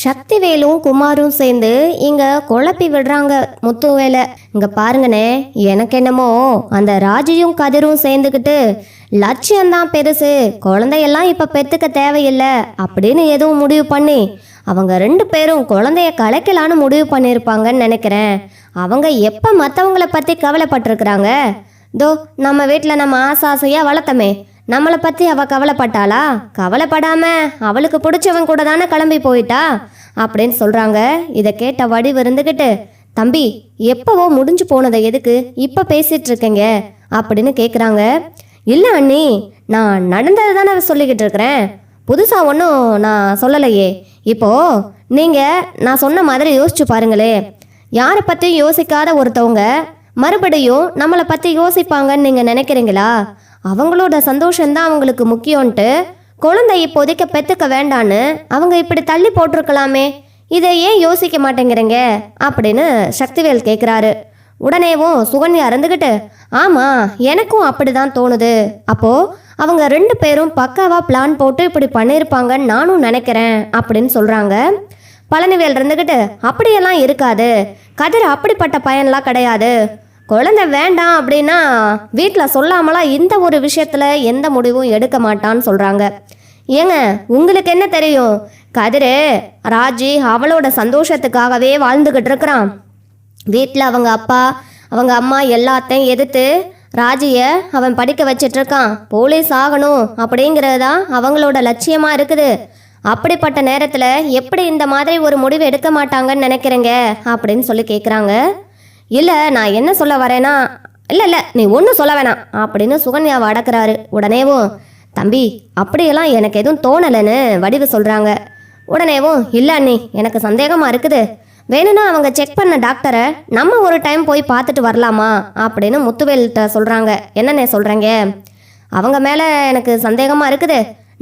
சக்திவேலும் குமாரும் சேர்ந்து இங்க குழப்பி விடுறாங்க முத்துவேலை. இங்க பாருங்கண்ணே, எனக்கு என்னமோ அந்த ராஜியும் கதிரும் சேர்ந்துக்கிட்டு லட்சியம்தான் பெருசு, குழந்தையெல்லாம் இப்ப பெத்துக்க தேவையில்லை அப்படின்னு எதுவும் முடிவு பண்ணி அவங்க 2 பேரும் குழந்தைய கலைக்கலான்னு முடிவு பண்ணியிருப்பாங்கன்னு நினைக்கிறேன். அவங்க எப்ப மற்றவங்கள பத்தி கவலைப்பட்டிருக்கிறாங்க? தோ நம்ம வீட்டில் நம்ம ஆசையா வளர்த்தமே, நம்மளை பற்றி அவள் கவலைப்பட்டாளா? கவலைப்படாம அவளுக்கு பிடிச்சவன் கூட தானே கிளம்பி போயிட்டா அப்படின்னு சொல்கிறாங்க. இதை கேட்ட வடிவு இருந்துக்கிட்டு, தம்பி எப்போவோ முடிஞ்சு போனதை எதுக்கு இப்போ பேசிகிட்டு இருக்கீங்க அப்படின்னு கேட்குறாங்க. இல்லை அண்ணி, நான் நடந்ததை தானே சொல்லிக்கிட்டு இருக்கிறேன், புதுசாக ஒன்றும் நான் சொல்லலையே. இப்போது நீங்கள் நான் சொன்ன மாதிரி யோசிச்சு பாருங்களே, யாரை பற்றியும் யோசிக்காத ஒருத்தவங்க மறுபடியும் நம்மளை பற்றி யோசிப்பாங்கன்னு நீங்கள் நினைக்கிறீங்களா? அவங்களோட சந்தோஷம்தான் அவங்களுக்கு முக்கியம்ன்ட்டு குழந்தை இப்போதைக்கு பெற்றுக்க வேண்டான்னு அவங்க இப்படி தள்ளி போட்டிருக்கலாமே, இதை ஏன் யோசிக்க மாட்டேங்கிறீங்க அப்படின்னு சக்திவேல் கேட்குறாரு. உடனேவும் சுகன்யா இருந்துக்கிட்டு, ஆமாம் எனக்கும் அப்படி தான் தோணுது, அப்போது அவங்க 2 பேரும் பக்காவாக பிளான் போட்டு இப்படி பண்ணியிருப்பாங்கன்னு நானும் நினைக்கிறேன் அப்படின்னு சொல்கிறாங்க. பழனிவேல் இருந்துக்கிட்டு, அப்படியெல்லாம் இருக்காது, கதிர் அப்படிப்பட்ட பையன்லாம் கிடையாது, குழந்தை வேண்டாம் அப்படின்னா வீட்டில் சொல்லாமலாம் இந்த ஒரு விஷயத்தில் எந்த முடிவும் எடுக்க மாட்டான்னு சொல்கிறாங்க. ஏங்க உங்களுக்கு என்ன தெரியும், கதிர் ராஜி அவளோட சந்தோஷத்துக்காகவே வாழ்ந்துக்கிட்டு இருக்கிறான். வீட்டில் அவங்க அப்பா அவங்க அம்மா எல்லாத்தையும் எதிர்த்து ராஜியை அவன் படிக்க வச்சிட்ருக்கான், போலீஸ் ஆகணும் அப்படிங்கிறது தான் அவங்களோட லட்சியமாக இருக்குது. அப்படிப்பட்ட நேரத்தில் எப்படி இந்த மாதிரி ஒரு முடிவு எடுக்க மாட்டாங்கன்னு நினைக்கிறேங்க அப்படின்னு சொல்லி கேட்குறாங்க. இல்லை நான் என்ன சொல்ல வரேன்னா, இல்லை நீ ஒன்றும் சொல்ல வேணாம் அப்படின்னு சுகன்யாவை அடக்குறாரு. உடனேவும், தம்பி அப்படியெல்லாம் எனக்கு எதுவும் தோணலைன்னு வடிவு சொல்கிறாங்க. உடனேவும், இல்லை அண்ணி எனக்கு சந்தேகமாக இருக்குது, வேணும்னா அவங்க செக் பண்ண டாக்டரை நம்ம ஒரு டைம் போய் பார்த்துட்டு வரலாமா அப்படின்னு முத்துவேல்கிட்ட சொல்கிறாங்க. என்னண்ணே சொல்கிறீங்க? அவங்க மேலே எனக்கு சந்தேகமாக இருக்குது,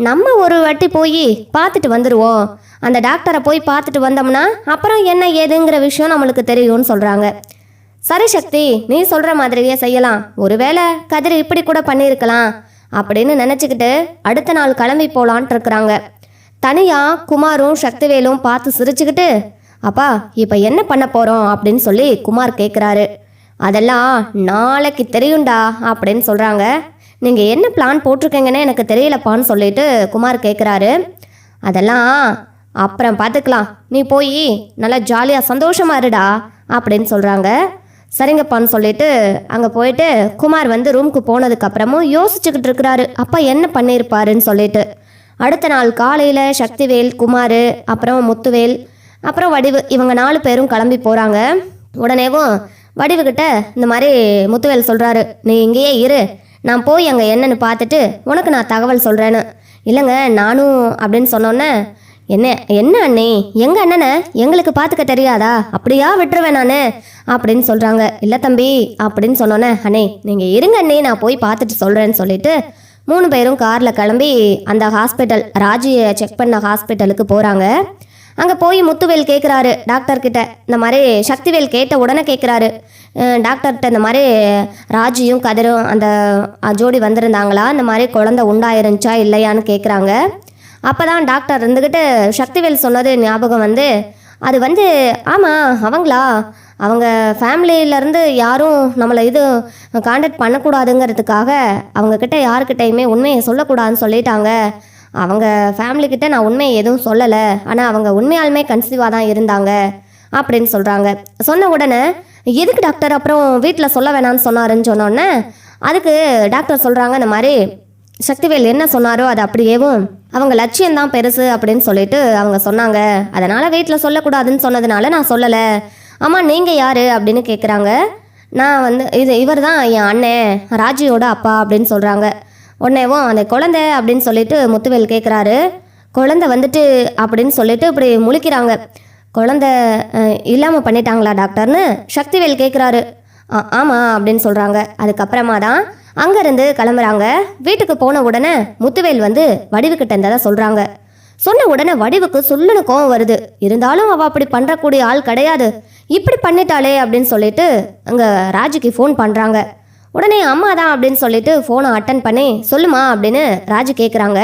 நம்ம ஒரு வாட்டி போய் பார்த்துட்டு வந்துடுவோம், அந்த டாக்டரை போய் பார்த்துட்டு வந்தோம்னா அப்புறம் என்ன ஏதுங்கிற விஷயம் நம்மளுக்கு தெரியும்னு சொல்கிறாங்க. சரி சக்தி, நீ சொல்கிற மாதிரியே செய்யலாம், ஒருவேளை கதிர் இப்படி கூட பண்ணியிருக்கலாம் அப்படின்னு நினச்சிக்கிட்டு அடுத்த நாள் கிளம்பி போகலான்ட்டு இருக்கிறாங்க. தனியாக குமாரும் சக்திவேலும் பார்த்து சிரிச்சுக்கிட்டு, அப்பா இப்போ என்ன பண்ண போகிறோம் அப்படின்னு சொல்லி குமார் கேட்குறாரு. அதெல்லாம் நாளைக்கு தெரியும்டா அப்படின்னு சொல்கிறாங்க. நீங்கள் என்ன பிளான் போட்டிருக்கீங்கன்னு எனக்கு தெரியலப்பான்னு சொல்லிட்டு குமார் கேட்குறாரு. அதெல்லாம் அப்புறம் பார்த்துக்கலாம், நீ போய் நல்லா ஜாலியாக சந்தோஷமாக இருடா அப்படின்னு சொல்கிறாங்க. சரிங்கப்பான்னு சொல்லிட்டு அங்கே போயிட்டு குமார் வந்து ரூமுக்கு போனதுக்கப்புறமும் யோசிச்சுக்கிட்டு இருக்கிறாரு அப்பா என்ன பண்ணியிருப்பாருன்னு சொல்லிட்டு. அடுத்த நாள் காலையில் சக்திவேல், குமார், அப்புறம் முத்துவேல், அப்புறம் வடிவு, இவங்க 4 பேரும் கிளம்பி போகிறாங்க. உடனேவும் வடிவுக்கிட்ட இந்த மாதிரி முத்துவேல் சொல்கிறாரு, நீ இங்கேயே இரு, நான் போய் அங்கே என்னன்னு பார்த்துட்டு உனக்கு நான் தகவல் சொல்கிறேன்னு. இல்லைங்க நானும் அப்படின்னு சொன்னோன்னே, என்ன அண்ணே, எங்கள் அண்ணனை எங்களுக்கு பார்த்துக்க தெரியாதா, அப்படியா விட்டுருவேன் நான் அப்படின்னு சொல்கிறாங்க. இல்லை தம்பி அப்படின்னு சொன்னோன்னே, அண்ணே நீங்கள் இருங்க அண்ணே, நான் போய் பார்த்துட்டு சொல்கிறேன்னு சொல்லிட்டு 3 பேரும் காரில் கிளம்பி அந்த ஹாஸ்பிட்டல், ராஜியை செக் பண்ண ஹாஸ்பிட்டலுக்கு போகிறாங்க. அங்கே போய் முத்துவேல் கேட்குறாரு டாக்டர்கிட்ட, இந்த மாதிரி சக்திவேல் கேட்ட உடனே கேட்குறாரு டாக்டர்கிட்ட, இந்த மாதிரி ராஜியும் கதிரும் அந்த ஜோடி வந்திருந்தாங்களா, இந்த மாதிரி குழந்தை உண்டாயிருந்துச்சா இல்லையான்னு கேட்குறாங்க. அப்போ தான் டாக்டர் இருந்துக்கிட்டு சக்திவேல் சொன்னது ஞாபகம் வந்து, அது வந்து ஆமாம் அவங்களா, அவங்க ஃபேமிலியிலேருந்து யாரும் நம்மளை காண்டாக்ட் பண்ணக்கூடாதுங்கிறதுக்காக அவங்கக்கிட்ட யாருக்கிட்டையுமே உண்மையை சொல்லக்கூடாதுன்னு சொல்லிட்டாங்க. அவங்க ஃபேமிலிக்கிட்ட நான் உண்மையை எதுவும் சொல்லலை, ஆனால் அவங்க உண்மையாலுமே கன்சீவாக தான் இருந்தாங்க அப்படின்னு சொல்கிறாங்க. சொன்ன உடனே, எதுக்கு டாக்டர் அப்புறம் வீட்டில் சொல்ல வேணான்னு சொன்னாருன்னு சொன்னோடனே, அதுக்கு டாக்டர் சொல்கிறாங்க, இந்த மாதிரி சக்திவேல் என்ன சொன்னாரோ அது அப்படியேவும் அவங்க லட்சியம்தான் பெருசு அப்படின்னு சொல்லிட்டு அவங்க சொன்னாங்க, அதனால் வீட்டில் சொல்லக்கூடாதுன்னு சொன்னதுனால நான் சொல்லலை. ஆமாம் நீங்கள் யார் அப்படின்னு கேட்குறாங்க. நான் வந்து இவர் தான் என் அண்ணன் ராஜியோட அப்பா அப்படின்னு சொல்கிறாங்க. உடனேவும் அந்த குழந்தை அப்படின்னு சொல்லிட்டு முத்துவேல் கேட்குறாரு. குழந்தை வந்துட்டு அப்படின்னு சொல்லிட்டு இப்படி முழிக்கிறாங்க. குழந்தை இல்லாமல் பண்ணிட்டாங்களா டாக்டர்னு சக்திவேல் கேட்குறாரு. ஆமாம் அப்படின்னு சொல்கிறாங்க. அதுக்கப்புறமா தான் அங்கேருந்து கிளம்புறாங்க. வீட்டுக்கு போன உடனே முத்துவேல் வந்து வடிவுக்கிட்ட இருந்ததை சொல்கிறாங்க. சொன்ன உடனே வடிவுக்கு சொல்லுன்னு கோவம் வருது. இருந்தாலும் அவள் அப்படி பண்ணுறக்கூடிய ஆள் கிடையாது, இப்படி பண்ணிட்டாளே அப்படின்னு சொல்லிட்டு அங்கே ராஜுக்கு ஃபோன் பண்ணுறாங்க. உடனே அம்மா தான் அப்படின்னு சொல்லிட்டு ஃபோனை அட்டன் பண்ணி, சொல்லுமா அப்படின்னு ராஜு கேட்குறாங்க.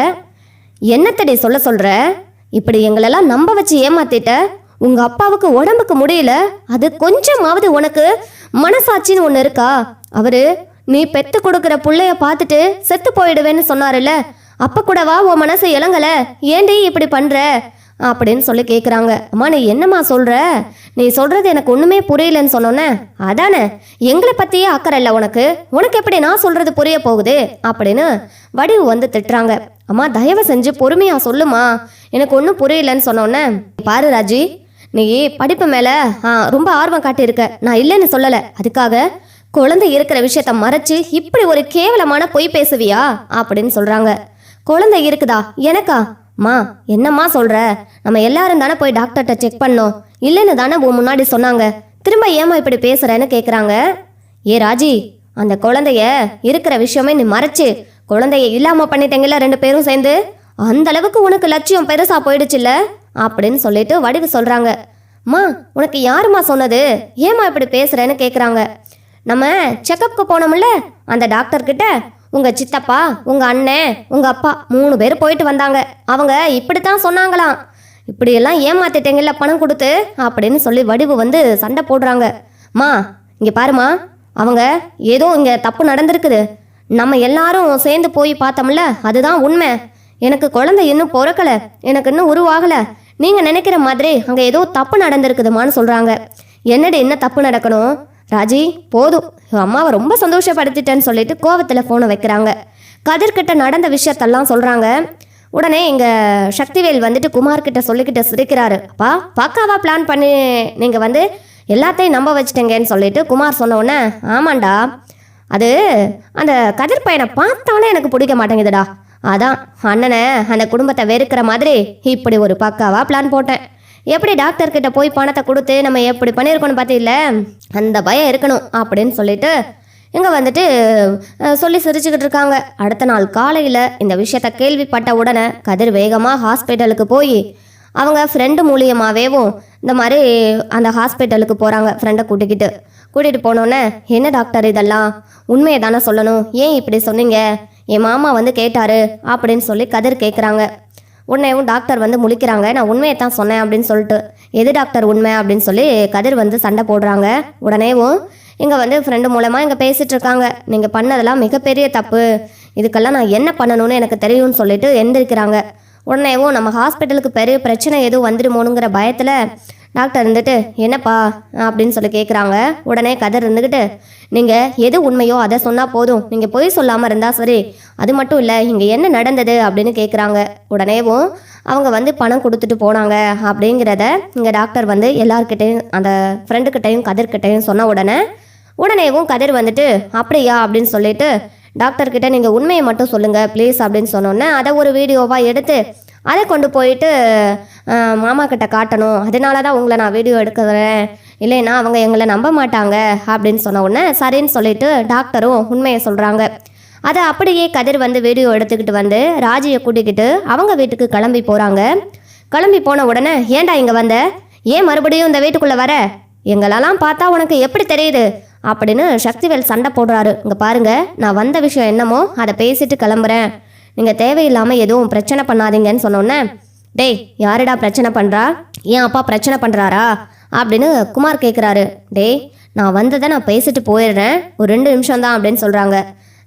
என்னத்தடி சொல்ல சொல்கிற, இப்படி எங்களெல்லாம் நம்ப வச்சு ஏமாத்திட்ட. உங்க அப்பாவுக்கு உடம்புக்கு முடியல, அது கொஞ்சமாவது உனக்கு மனசாட்சின்னு ஒன்று இருக்கா? அவரு நீ பெத்து கொடுக்குற புள்ளைய பார்த்துட்டு செத்து போயிடுவேன்னு சொன்னாருல்ல, அப்ப கூடவா உன் மனசு இளங்கல? ஏண்டி இப்படி பண்ற அப்படின்னு சொல்லி கேட்குறாங்க. அம்மா நீ என்னம்மா சொல்ற? நீ சொல்றது எனக்கு ஒண்ணுமே புரியலன்னு சொன்னோன்னே, அதானே எங்களை பத்தியே அக்கறை இல்லை உனக்கு, உனக்கு எப்படி நான் சொல்றது புரிய போகுது அப்படின்னு வடிவு வந்து திட்டுறாங்க. அம்மா தயவு செஞ்சு பொறுமையா சொல்லுமா, எனக்கு ஒன்றும் புரியலன்னு சொன்னோன்னே, பாரு ராஜி, நீ படிப்பு மேல ரொம்ப ஆர்வம் காட்டியிருக்க, நான் இல்லைன்னு சொல்லலை. அதுக்காக குழந்தை இருக்கிற விஷயத்த மறைச்சு இப்படி ஒரு கேவலமான பொய் பேசுவியா அப்படின்னு சொல்றாங்க. குழந்தை இருக்குதா? எனக்கா? மா என்னம்மா சொல்ற? நம்ம எல்லாரும் தானே போய் டாக்டர்கிட்ட செக் பண்ணோம், இல்லைன்னு தானே உன் முன்னாடி சொன்னாங்க, திரும்ப ஏமா இப்படி பேசுறேன்னு கேட்குறாங்க. ஏ ராஜி, அந்த குழந்தைய இருக்கிற விஷயமே நீ மறைச்சு குழந்தைய இல்லாம பண்ணிட்டீங்கல்ல ரெண்டு பேரும் சேர்ந்து, அந்த அளவுக்கு உனக்கு லட்சியம் பெருசா போயிடுச்சுல்ல அப்படின்னு சொல்லிட்டு வடிவு சொல்றாங்க. மா உனக்கு யாருமா சொன்னது, ஏமா இப்படி பேசுறேன்னு கேட்குறாங்க. நம்ம செக்கப்புக்கு போனோம்ல, அந்த டாக்டர் கிட்ட உங்க சித்தப்பா, உங்க அண்ணன், உங்க அப்பா 3 பேர் போயிட்டு வந்தாங்க. அவங்க இப்படித்தான் சொன்னாங்களாம், இப்படியெல்லாம் ஏமாத்திட்டீங்கல்ல பணம் கொடுத்து அப்படின்னு சொல்லி வடிவு வந்து சண்டை போடுறாங்க. மா இங்க பாருமா, அவங்க ஏதோ இங்க தப்பு நடந்திருக்குது, நம்ம எல்லாரும் சேர்ந்து போய் பார்த்தோம்ல, அதுதான் உண்மை. எனக்கு குழந்தை இன்னும் பிறக்கல, எனக்கு இன்னும் உருவாகல, நீங்க நினைக்கிற மாதிரி அங்க ஏதோ தப்பு நடந்திருக்குதுமான்னு சொல்றாங்க. என்னடி என்ன தப்பு நடக்கணும்? ராஜி போதும், அம்மாவை ரொம்ப சந்தோஷப்படுத்திட்டேன்னு சொல்லிட்டு கோவத்தில் ஃபோனை வைக்கிறாங்க. கதிர்கிட்ட நடந்த விஷயத்தெல்லாம் சொல்கிறாங்க. உடனே எங்கள் சக்திவேல் வந்துட்டு குமார்கிட்ட சொல்லிக்கிட்டு சிரிக்கிறாரு. அப்பா பக்காவா பிளான் பண்ணி நீங்கள் வந்து எல்லாத்தையும் நம்ப வச்சுட்டேங்கன்னு சொல்லிட்டு குமார் சொன்ன உடனே, ஆமாண்டா, அது அந்த கதிர் பையனை பார்த்தாலே எனக்கு பிடிக்க மாட்டேங்குதுடா, அதான் அண்ணனை அந்த குடும்பத்தை வெறுக்கிற மாதிரி இப்படி ஒரு பக்காவா பிளான் போட்டேன். எப்படி டாக்டர் கிட்ட போய் பணத்தை கொடுத்து நம்ம எப்படி பண்ணியிருக்கோன்னு பார்த்தீங்கள, அந்த பயம் இருக்கணும் அப்படின்னு சொல்லிட்டு இங்கே வந்துட்டு சொல்லி சிரிச்சுக்கிட்டு இருக்காங்க. அடுத்த நாள் காலையில் இந்த விஷயத்த கேள்விப்பட்ட உடனே கதிர் வேகமாக ஹாஸ்பிட்டலுக்கு போய் அவங்க ஃப்ரெண்டு மூலியமாகவேவும் இந்த மாதிரி அந்த ஹாஸ்பிட்டலுக்கு போகிறாங்க. ஃப்ரெண்டை கூட்டிகிட்டு போனோன்னே, என்ன டாக்டர் இதெல்லாம் உண்மையை தானே சொல்லணும், ஏன் இப்படி சொன்னீங்க, என் மாமா வந்து கேட்டாரு அப்படின்னு சொல்லி கதிர் கேட்குறாங்க. உடனேவும் டாக்டர் வந்து முழிக்கிறாங்க. நான் உண்மையை தான் சொன்னேன் அப்படின்னு சொல்லிட்டு, எது டாக்டர் உண்மை அப்படின்னு சொல்லி கதிர் வந்து சண்டை போடுறாங்க. உடனேவும் இங்கே வந்து ஃப்ரெண்டு மூலமாக இங்கே பேசிகிட்டு இருக்காங்க. நீங்கள் பண்ணதெல்லாம் மிகப்பெரிய தப்பு, இதுக்கெல்லாம் நான் என்ன பண்ணணும்னு எனக்கு தெரியும்னு சொல்லிட்டு எந்திரிக்கிறாங்க. உடனேவும் நம்ம ஹாஸ்பிட்டலுக்கு பெரிய பிரச்சனை எதுவும் வந்துடுமோனுங்கிற பயத்தில் டாக்டர் இருந்துட்டு, என்னப்பா அப்படின்னு சொல்லி கேட்குறாங்க. உடனே கதிர் இருந்துக்கிட்டு, நீங்கள் எது உண்மையோ அதை சொன்னால் போதும், நீங்கள் பொய் சொல்லாமல் இருந்தால் சரி, அது மட்டும் இல்லை இங்கே என்ன நடந்தது அப்படின்னு கேட்குறாங்க. உடனேவும் அவங்க வந்து பணம் கொடுத்துட்டு போனாங்க அப்படிங்கிறத இங்கே டாக்டர் வந்து எல்லார்கிட்டையும் அந்த ஃப்ரெண்டுக்கிட்டையும் கதிர்கிட்டையும் சொன்ன உடனேவும் கதிர் வந்துட்டு, அப்படியா அப்படின்னு சொல்லிட்டு டாக்டர்கிட்ட நீங்கள் உண்மையை மட்டும் சொல்லுங்கள் ப்ளீஸ் அப்படின்னு சொன்னோன்னே, அதை ஒரு வீடியோவாக எடுத்து அதை கொண்டு போயிட்டு மாமா கிட்ட காட்டணும், அதனால தான் உங்களை நான் வீடியோ எடுக்கிறேன், இல்லைன்னா அவங்க எங்களை நம்ப மாட்டாங்க அப்படின்னு சொன்ன உடனே சரின்னு சொல்லிட்டு டாக்டரும் உண்மையை சொல்கிறாங்க. அதை அப்படியே கதிர் வந்து வீடியோ எடுத்துக்கிட்டு வந்து ராஜியை கூட்டிக்கிட்டு அவங்க வீட்டுக்கு கிளம்பி போகிறாங்க. கிளம்பி போன உடனே, ஏன்டா இங்கே வந்த, ஏன் மறுபடியும் இந்த வீட்டுக்குள்ளே வர, எங்களெல்லாம் பார்த்தா உனக்கு எப்படி தெரியுது அப்படின்னு சக்திவேல் சண்டை போடுறாரு. இங்கே பாருங்க, நான் வந்த விஷயம் என்னமோ அதை பேசிட்டு கிளம்புறேன், நீங்கள் தேவையில்லாமல் எதுவும் பிரச்சனை பண்ணாதீங்கன்னு சொன்னோன்னே, டேய் யாருடா பிரச்சனை பண்ணுறா, ஏன் அப்பா பிரச்சனை பண்ணுறாரா அப்படின்னு குமார் கேட்குறாரு. டேய் நான் வந்ததை நான் பேசிட்டு போயிடுறேன், ஒரு 2 நிமிஷம் தான் அப்படின்னு சொல்கிறாங்க.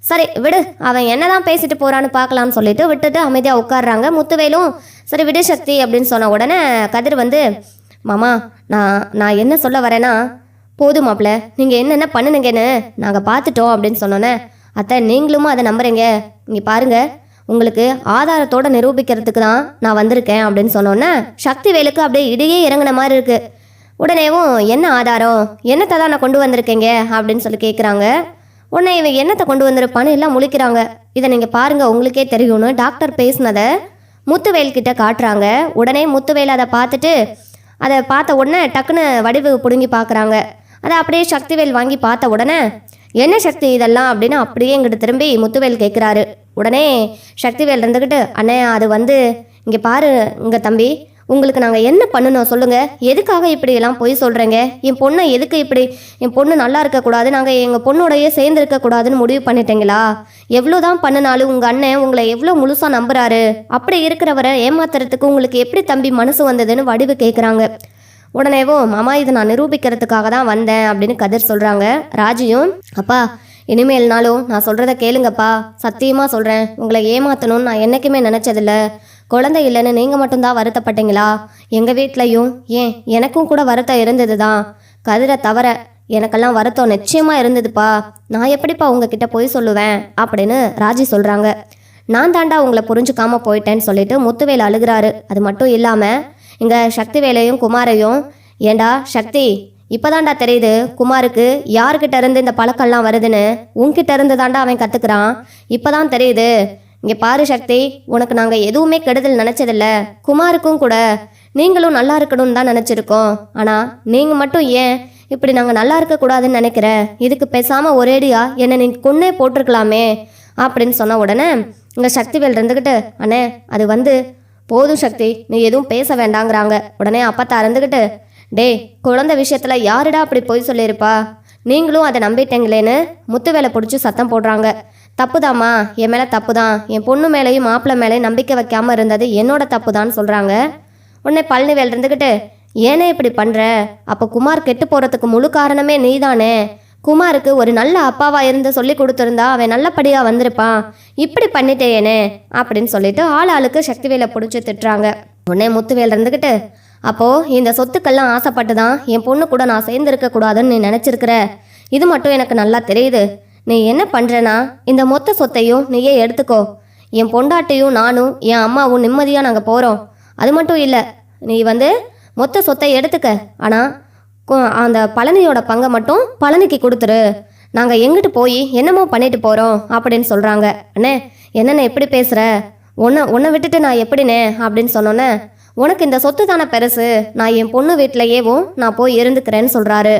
சரி விடு, அவன் என்ன தான் பேசிட்டு போகிறான்னு பார்க்கலான்னு சொல்லிட்டு விட்டுட்டு அமைதியாக உட்காடுறாங்க. முத்துவேலும் சரி விடு சக்தி அப்படின்னு சொன்ன உடனே கதிர் வந்து, மாமா நான் என்ன சொல்ல வரேன்னா, போதும் மாப்பிள்ள, நீங்கள் என்னென்ன பண்ணுனீங்கன்னு நாங்கள் பார்த்துட்டோம் அப்படின்னு சொன்னோன்னே, அத்தை நீங்களும் அதை நம்புறீங்க, இங்கே பாருங்கள் உங்களுக்கு ஆதாரத்தோடு நிரூபிக்கிறதுக்கு தான் நான் வந்திருக்கேன் அப்படின்னு சொன்னோன்னே சக்திவேலுக்கு அப்படியே இடையே இறங்கின மாதிரி இருக்குது. உடனேவும் என்ன ஆதாரம், என்னத்தை தான் நான் கொண்டு வந்திருக்கேங்க அப்படின்னு சொல்லி கேட்குறாங்க. உடனே இவன் என்னத்தை கொண்டு வந்திருப்பான்னு எல்லாம் முழிக்கிறாங்க. இதை நீங்கள் பாருங்கள் உங்களுக்கே தெரியும்னு டாக்டர் பேசினதை முத்துவேல்கிட்ட காட்டுறாங்க. உடனே முத்துவேல் அதை பார்த்த உடனே டக்குன்னு வடிவு பிடுங்கி பார்க்குறாங்க. அதை அப்படியே சக்திவேல் வாங்கி பார்த்த உடனே, என்ன சக்தி இதெல்லாம் அப்படின்னு அப்படியே இங்கிட்டு திரும்பி முத்துவேல் கேட்குறாரு. உடனே சக்திவேல் இருந்துக்கிட்டு, அண்ணே அது வந்து இங்கே பாரு, இங்கே தம்பி உங்களுக்கு நாங்கள் என்ன பண்ணணும் சொல்லுங்கள். எதுக்காக இப்படியெல்லாம் பொய் சொல்கிறீங்க? என் பொண்ணை எதுக்கு இப்படி, என் பொண்ணு நல்லா இருக்கக்கூடாது, நாங்கள் எங்கள் பொண்ணோடையே சேர்ந்து இருக்கக்கூடாதுன்னு முடிவு பண்ணிட்டீங்களா? எவ்வளோ தான் பண்ணினாலும் உங்கள் அண்ணன் உங்களை எவ்வளோ முழுசாக நம்புறாரு. அப்படி இருக்கிறவரை ஏமாத்துறதுக்கு உங்களுக்கு எப்படி தம்பி மனசு வந்ததுன்னு வடிவு கேட்குறாங்க. உடனேவோ மாமா இதை நான் நிரூபிக்கிறதுக்காக தான் வந்தேன் அப்படின்னு கதிர் சொல்கிறாங்க. ராஜியும் அப்பா இனிமேல்னாலும் நான் சொல்கிறத கேளுங்கப்பா, சத்தியமாக சொல்கிறேன், உங்களை ஏமாற்றணும்னு நான் என்றைக்குமே நினச்சதில்ல. குழந்தை இல்லைன்னு நீங்கள் மட்டும்தான் வருத்தப்பட்டீங்களா? எங்கள் வீட்லையும் ஏன் எனக்கும் கூட வருத்தம் இருந்தது தான். கதிரை தவிர எனக்கெல்லாம் வருத்தம் நிச்சயமாக இருந்ததுப்பா. நான் எப்படிப்பா உங்ககிட்ட போய் சொல்லுவேன் அப்படின்னு ராஜி சொல்கிறாங்க. நான் தாண்டா உங்களை புரிஞ்சுக்காம போயிட்டேன்னு சொல்லிட்டு முத்துவேல் அழுகிறாரு. அது மட்டும் இல்லாமல் இங்கே சக்திவேலையும் குமாரையும், ஏண்டா சக்தி, இப்போதாண்டா தெரியுது குமாருக்கு யார்கிட்ட இருந்து இந்த பழக்கம்லாம் வருதுன்னு. உன்கிட்ட இருந்து தாண்டா அவன் கற்றுக்குறான். இப்போதான் தெரியுது. இங்கே பாரு சக்தி, உனக்கு நாங்கள் எதுவுமே கெடுதல் நினச்சதில்ல. குமாருக்கும் கூட நீங்களும் நல்லா இருக்கணும்னு தான் நினச்சிருக்கோம். ஆனால் நீங்கள் மட்டும் ஏன் இப்படி நாங்கள் நல்லா இருக்கக்கூடாதுன்னு நினைக்கிற? இதுக்கு பேசாமல் ஒரேடியா என்னை நீ கொன்னே போட்டிருக்கலாமே அப்படின்னு சொன்ன உடனே இங்கே சக்திவேல் இருந்துக்கிட்டு, அண்ணே அது போதும் சக்தி, நீ எதுவும் பேச வேண்டாங்கிறாங்க. உடனே அப்பத்தா இருந்துக்கிட்டு, டே குழந்தை விஷயத்தில் யாருடா அப்படி போய் சொல்லியிருப்பா? நீங்களும் அதை நம்பிட்டீங்களேன்னு முத்துவேலை பிடிச்சி சத்தம் போடுறாங்க. தப்புதாம்மா, என் மேலே தப்பு தான். என் பொண்ணு மேலேயும் மாப்பிள்ளை மேலேயும் நம்பிக்கை வைக்காமல் இருந்தது என்னோட தப்பு தான் சொல்கிறாங்க. உடனே பழனிவேல் இருந்துக்கிட்டு, ஏனே இப்படி பண்ணுற? அப்போ குமார் கெட்டு போகிறதுக்கு முழு காரணமே நீதானே. குமாருக்கு ஒரு நல்ல அப்பாவா இருந்து சொல்லி கொடுத்துருந்தா அவன் நல்லபடியாக வந்திருப்பான். இப்படி பண்ணிட்டேனே அப்படின்னு சொல்லிட்டு ஆளுக்கு சக்திவேலை பிடிச்சி திட்டுறாங்க. உடனே முத்துவேல் இருந்துக்கிட்டு, அப்போது இந்த சொத்துக்கெல்லாம் ஆசைப்பட்டு தான் என் பொண்ணு கூட நான் சேர்ந்துருக்க கூடாதுன்னு நீ நினச்சிருக்கிற. இது மட்டும் எனக்கு நல்லா தெரியுது. நீ என்ன பண்ணுறேன்னா இந்த மொத்த சொத்தையும் நீயே எடுத்துக்கோ. என் பொண்டாட்டியும் நானும் என் அம்மாவும் நிம்மதியாக நாங்கள் போகிறோம். அது மட்டும் இல்லை, நீ மொத்த சொத்தை எடுத்துக்க. ஆனால் அந்த பழனியோட பங்கை மட்டும் பழனிக்கு கொடுத்துரு. நாங்கள் எங்கிட்டு போய் என்னமோ பண்ணிட்டு போகிறோம் அப்படின்னு சொல்கிறாங்க. அண்ணே என்னண்ணே எப்படி பேசுகிற? உன்னை விட்டுட்டு நான் எப்படிண்ணே அப்படின்னு சொன்னோன்னே, உனக்கு இந்த சொத்து தானே பெருசு, நான் என் பொண்ணு வீட்டிலையேவும் நான் போய் இருந்துக்கிறேன்னு சொல்கிறாரு.